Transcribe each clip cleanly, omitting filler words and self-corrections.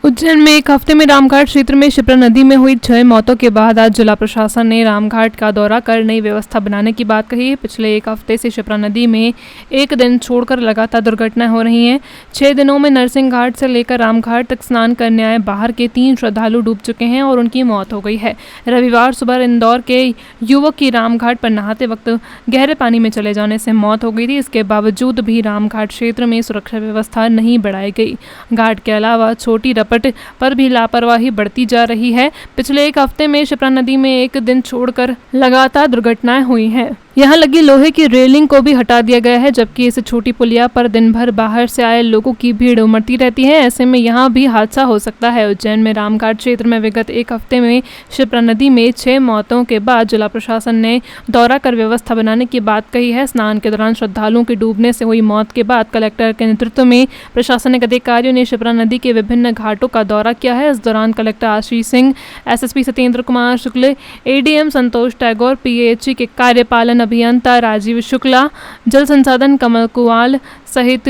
उज्जैन में एक हफ्ते में रामघाट क्षेत्र में शिप्रा नदी में हुई 6 मौतों के बाद आज जिला प्रशासन ने रामघाट का दौरा कर नई व्यवस्था बनाने की बात कही है। पिछले एक हफ्ते से शिप्रा नदी में एक दिन छोड़कर लगातार दुर्घटनाएं हो रही हैं। 6 दिनों में नरसिंह घाट से लेकर रामघाट तक स्नान करने आए बाहर के 3 श्रद्धालु डूब चुके हैं और उनकी मौत हो गई है। रविवार सुबह इंदौर के युवक की रामघाट पर नहाते वक्त गहरे पानी में चले जाने से मौत हो गई थी। इसके बावजूद भी रामघाट क्षेत्र में सुरक्षा व्यवस्था नहीं बढ़ाई गई। घाट के अलावा छोटी पर भी लापरवाही बढ़ती जा रही है। पिछले एक हफ्ते में शिप्रा नदी में एक दिन छोड़कर लगातार दुर्घटनाएं हुई हैं। यहां लगी लोहे की रेलिंग को भी हटा दिया गया है, जबकि इस छोटी पुलिया पर दिन भर बाहर से आए लोगों की भीड़ उमड़ती रहती है। ऐसे में यहां भी हादसा हो सकता है। उज्जैन में रामघाट क्षेत्र में विगत एक हफ्ते में शिप्रा नदी में 6 मौतों के बाद जिला प्रशासन ने दौरा कर व्यवस्था बनाने की बात कही है। स्नान के दौरान श्रद्धालुओं के डूबने से हुई मौत के बाद कलेक्टर के नेतृत्व में प्रशासनिक अधिकारियों ने शिप्रा नदी के विभिन्न घाटों का दौरा किया है। इस दौरान collector Ashish Singh, SSP Satyendra Kumar Shukla, ADM संतोष टैगोर, पीएचई के कार्यपालन अभियंता राजीव शुक्ला, जल संसाधन कमल कुवाल सहित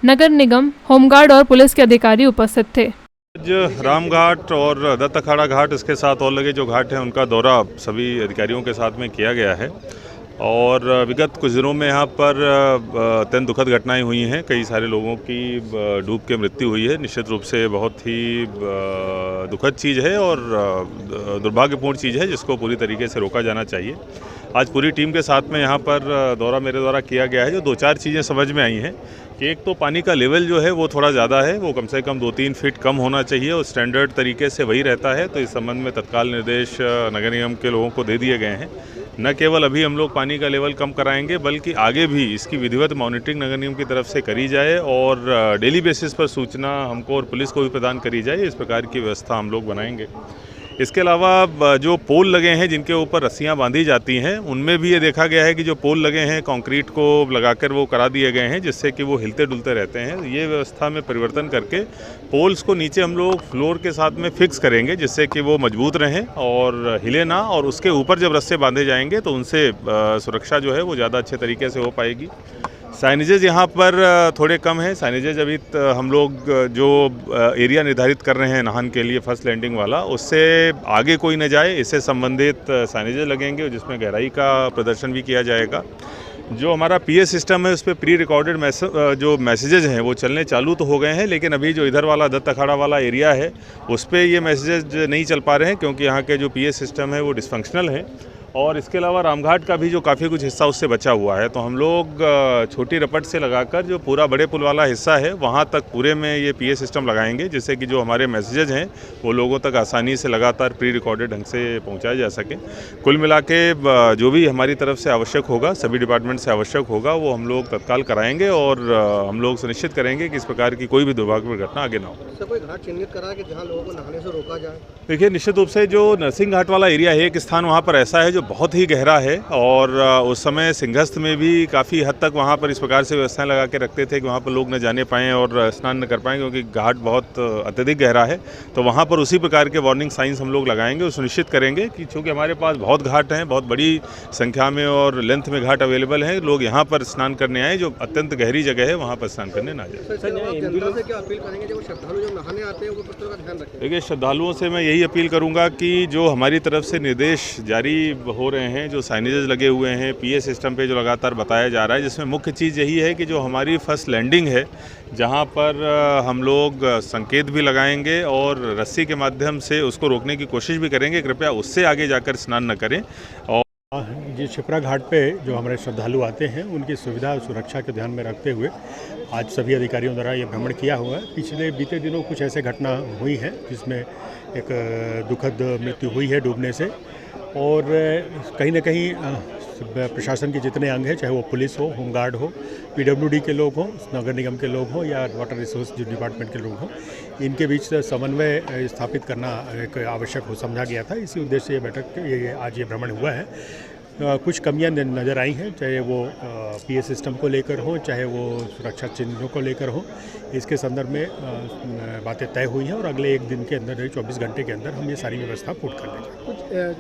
नगर निगम, होमगार्ड और पुलिस के अधिकारी उपस्थित थे। आज रामघाट और दत्त अखाड़ा घाट, इसके साथ और लगे जो घाट हैं उनका दौरा सभी अधिकारियों के साथ में किया गया है और विगत कुछ दिनों में यहाँ पर अत्यंत दुखद घटनाएं हुई हैं। कई सारे लोगों की डूब के मृत्यु हुई है। निश्चित रूप से बहुत ही दुखद चीज़ है और दुर्भाग्यपूर्ण चीज़ है, जिसको पूरी तरीके से रोका जाना चाहिए। आज पूरी टीम के साथ में यहाँ पर दौरा मेरे द्वारा किया गया है। जो 2-4 चीज़ें समझ में आई हैं कि एक तो पानी का लेवल जो है वो थोड़ा ज़्यादा है, वो कम से कम 2-3 फीट कम होना चाहिए और स्टैंडर्ड तरीके से वही रहता है। तो इस संबंध में तत्काल निर्देश नगर निगम के लोगों को दे दिए गए हैं। न केवल अभी हम लोग पानी का लेवल कम कराएंगे, बल्कि आगे भी इसकी विधिवत मॉनिटरिंग नगर निगम की तरफ से करी जाए और डेली बेसिस पर सूचना हमको और पुलिस को भी प्रदान करी जाए। इस प्रकार की व्यवस्था हम लोग बनाएंगे। इसके अलावा जो पोल लगे हैं जिनके ऊपर रस्सियां बांधी जाती हैं, उनमें भी ये देखा गया है कि जो पोल लगे हैं कंक्रीट को लगाकर वो करा दिए गए हैं, जिससे कि वो हिलते डुलते रहते हैं। ये व्यवस्था में परिवर्तन करके पोल्स को नीचे हम लोग फ्लोर के साथ में फिक्स करेंगे, जिससे कि वो मजबूत रहें और हिले ना, और उसके ऊपर जब रस्से बांधे जाएंगे तो उनसे सुरक्षा जो है वो ज़्यादा अच्छे तरीके से हो पाएगी। साइनेजेस यहाँ पर थोड़े कम हैं। साइनेजेस अभी हम लोग जो एरिया निर्धारित कर रहे हैं नहान के लिए फर्स्ट लैंडिंग वाला, उससे आगे कोई न जाए, इससे संबंधित साइनेजेस लगेंगे जिसमें गहराई का प्रदर्शन भी किया जाएगा। जो हमारा पीएस सिस्टम है उस पर प्री रिकॉर्डेड जो मैसेजेस हैं वो चलने चालू तो हो गए हैं, लेकिन अभी जो इधर वाला दत्त अखाड़ा वाला एरिया है उस पर ये मैसेजेस नहीं चल पा रहे हैं, क्योंकि यहाँ के जो पीएस सिस्टम है वो डिसफंक्शनल है। और इसके अलावा रामघाट का भी जो काफ़ी कुछ हिस्सा उससे बचा हुआ है, तो हम लोग छोटी रपट से लगाकर जो पूरा बड़े पुल वाला हिस्सा है वहाँ तक पूरे में ये पीए सिस्टम लगाएंगे, जिससे कि जो हमारे मैसेजेज हैं वो लोगों तक आसानी से लगातार प्री रिकॉर्डेड ढंग से पहुँचाया जा सके। कुल मिला के जो भी हमारी तरफ से आवश्यक होगा, सभी डिपार्टमेंट से आवश्यक होगा, वो हम लोग तत्काल कराएंगे और हम लोग सुनिश्चित करेंगे कि इस प्रकार की कोई भी दुर्भाग्यपूर्ण घटना आगे ना हो। सर, कोई घाट चिन्हित करा है कि जहाँ लोगों को नहाने से रोका जाए? देखिए, निश्चित रूप से जो नरसिंह घाट वाला एरिया है, एक स्थान वहाँ पर ऐसा है जो बहुत ही गहरा है और उस समय सिंहस्थ में भी काफ़ी हद तक वहाँ पर इस प्रकार से व्यवस्थाएं लगा के रखते थे कि वहाँ पर लोग न जाने पाएँ और स्नान न कर पाएँ, क्योंकि घाट बहुत अत्यधिक गहरा है। तो वहाँ पर उसी प्रकार के वार्निंग साइंस हम लोग लगाएंगे और सुनिश्चित करेंगे कि चूँकि हमारे पास बहुत घाट हैं, बहुत बड़ी संख्या में और लेंथ में घाट अवेलेबल हैं, लोग यहाँ पर स्नान करने आए, जो अत्यंत गहरी जगह है वहाँ पर स्नान करने ना जाए। देखिए, श्रद्धालुओं से मैं यही अपील करूँगा कि जो हमारी तरफ से निर्देश जारी हो रहे हैं, जो साइनेजेस लगे हुए हैं पीए सिस्टम पे जो लगातार बताया जा रहा है, जिसमें मुख्य चीज़ यही है कि जो हमारी फर्स्ट लैंडिंग है जहाँ पर हम लोग संकेत भी लगाएंगे और रस्सी के माध्यम से उसको रोकने की कोशिश भी करेंगे, कृपया उससे आगे जाकर स्नान न करें। और जी, शिप्रा घाट पे जो हमारे श्रद्धालु आते हैं उनकी सुविधा और सुरक्षा के ध्यान में रखते हुए आज सभी अधिकारियों द्वारा ये भ्रमण किया हुआ है। पिछले बीते दिनों कुछ ऐसे घटना हुई है जिसमें एक दुखद मृत्यु हुई है डूबने से, और कहीं ना कहीं प्रशासन के जितने अंग हैं, चाहे वो पुलिस हो, होमगार्ड हो, पीडब्ल्यूडी के लोग हों, नगर निगम के लोग हों या वाटर रिसोर्स डिपार्टमेंट के लोग हों, इनके बीच समन्वय स्थापित करना एक आवश्यक हो समझा गया था। इसी उद्देश्य से ये बैठक आज ये भ्रमण हुआ है। कुछ कमियां नज़र आई हैं, चाहे वो पीए सिस्टम को लेकर हो, चाहे वो सुरक्षा चिन्हों को लेकर हो। इसके संदर्भ में बातें तय हुई हैं और अगले एक दिन के अंदर 24 घंटे के अंदर हम ये सारी व्यवस्था पूर्ण कर लेंगे।